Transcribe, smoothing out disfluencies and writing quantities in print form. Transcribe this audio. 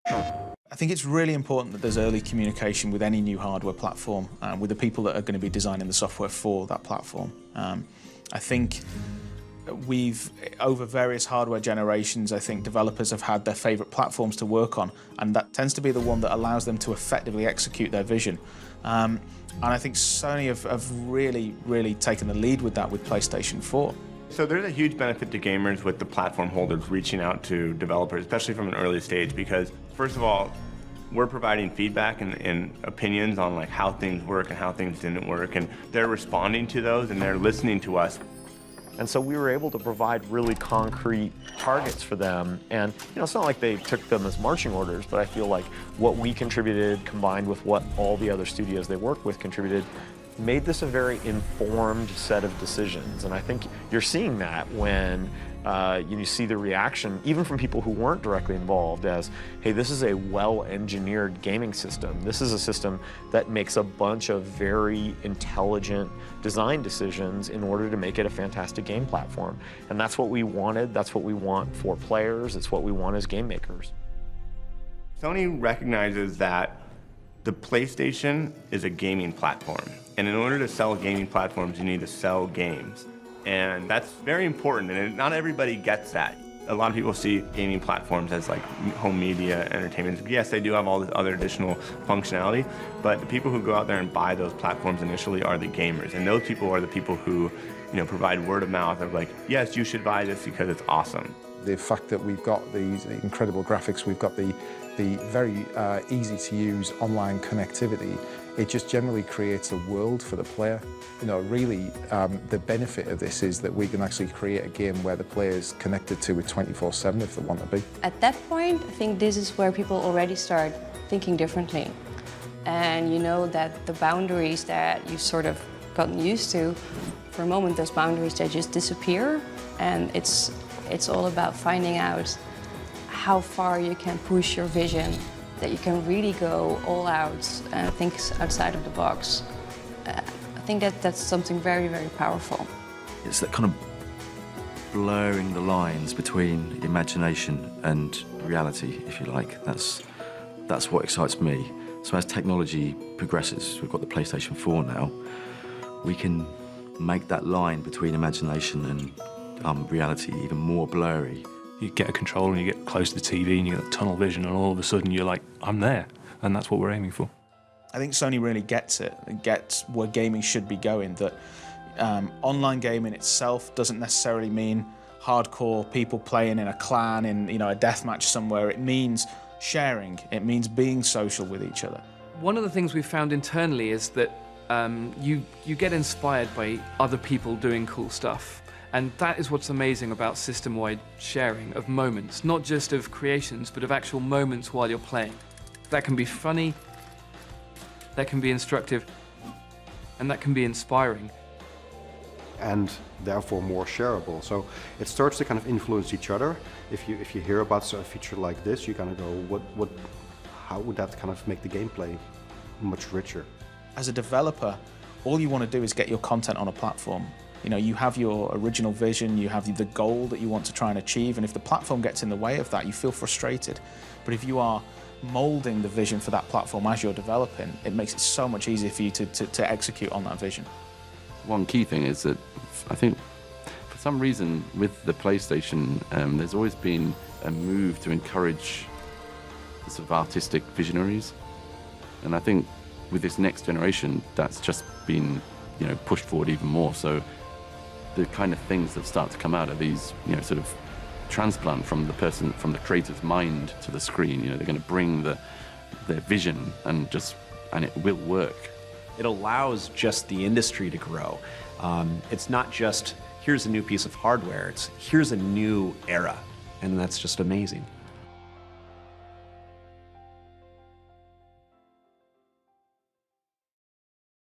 I think it's really important that there's early communication with any new hardware platform, with the people that are going to be designing the software for that platform. I think over various hardware generations, I think developers have had their favourite platforms to work on, and that tends to be the one that allows them to effectively execute their vision. And I think Sony have really taken the lead with that with PlayStation 4. So there's a huge benefit to gamers with the platform holders reaching out to developers, especially from an early stage, because first of all, we're providing feedback and opinions on like how things work and how things didn't work, and they're responding to those and they're listening to us. And so we were able to provide really concrete targets for them. And it's not like they took them as marching orders, but I feel like what we contributed combined with what all the other studios they worked with contributed made this a very informed set of decisions. And I think you're seeing that when you see the reaction, even from people who weren't directly involved, as, hey, this is a well-engineered gaming system. This is a system that makes a bunch of very intelligent design decisions in order to make it a fantastic game platform. And that's what we wanted. That's what we want for players. It's what we want as game makers. Sony recognizes that the PlayStation is a gaming platform. And in order to sell gaming platforms, you need to sell games. And that's very important, and not everybody gets that. A lot of people see gaming platforms as like home media, entertainment. Yes, they do have all this other additional functionality, but the people who go out there and buy those platforms initially are the gamers. And those people are the people who, provide word of mouth of like, yes, you should buy this because it's awesome. The fact that we've got these incredible graphics, we've got the very easy-to-use online connectivity, it just generally creates a world for the player. Really, the benefit of this is that we can actually create a game where the player is connected to it 24/7 if they want to be. At that point, I think this is where people already start thinking differently. And you know that the boundaries that you've sort of gotten used to, for a moment, those boundaries, they just disappear. And it's all about finding out how far you can push your vision, that you can really go all out and think outside of the box. I think that's something very, very powerful. It's that kind of blurring the lines between imagination and reality, if you like. That's what excites me. So as technology progresses, we've got the PlayStation 4 now, we can make that line between imagination and reality even more blurry. You get a controller and you get close to the TV and you get tunnel vision, and all of a sudden you're like, I'm there. And that's what we're aiming for. I think Sony really gets it and gets where gaming should be going, that online gaming itself doesn't necessarily mean hardcore people playing in a clan in a deathmatch somewhere. It means sharing. It means being social with each other. One of the things we've found internally is that you get inspired by other people doing cool stuff. And that is what's amazing about system-wide sharing of moments, not just of creations, but of actual moments while you're playing. That can be funny, that can be instructive, and that can be inspiring. And therefore more shareable. So it starts to kind of influence each other. If you hear about a feature like this, you kind of go, how would that kind of make the gameplay much richer? As a developer, all you want to do is get your content on a platform. You have your original vision, you have the goal that you want to try and achieve, and if the platform gets in the way of that, you feel frustrated. But if you are molding the vision for that platform as you're developing, it makes it so much easier for you to execute on that vision. One key thing is that I think for some reason with the PlayStation, there's always been a move to encourage the sort of artistic visionaries. And I think with this next generation, that's just been pushed forward even more. So the kind of things that start to come out of these, sort of transplant from the creator's mind to the screen. They're going to bring their vision and it will work. It allows just the industry to grow. It's not just, here's a new piece of hardware, it's here's a new era, and that's just amazing.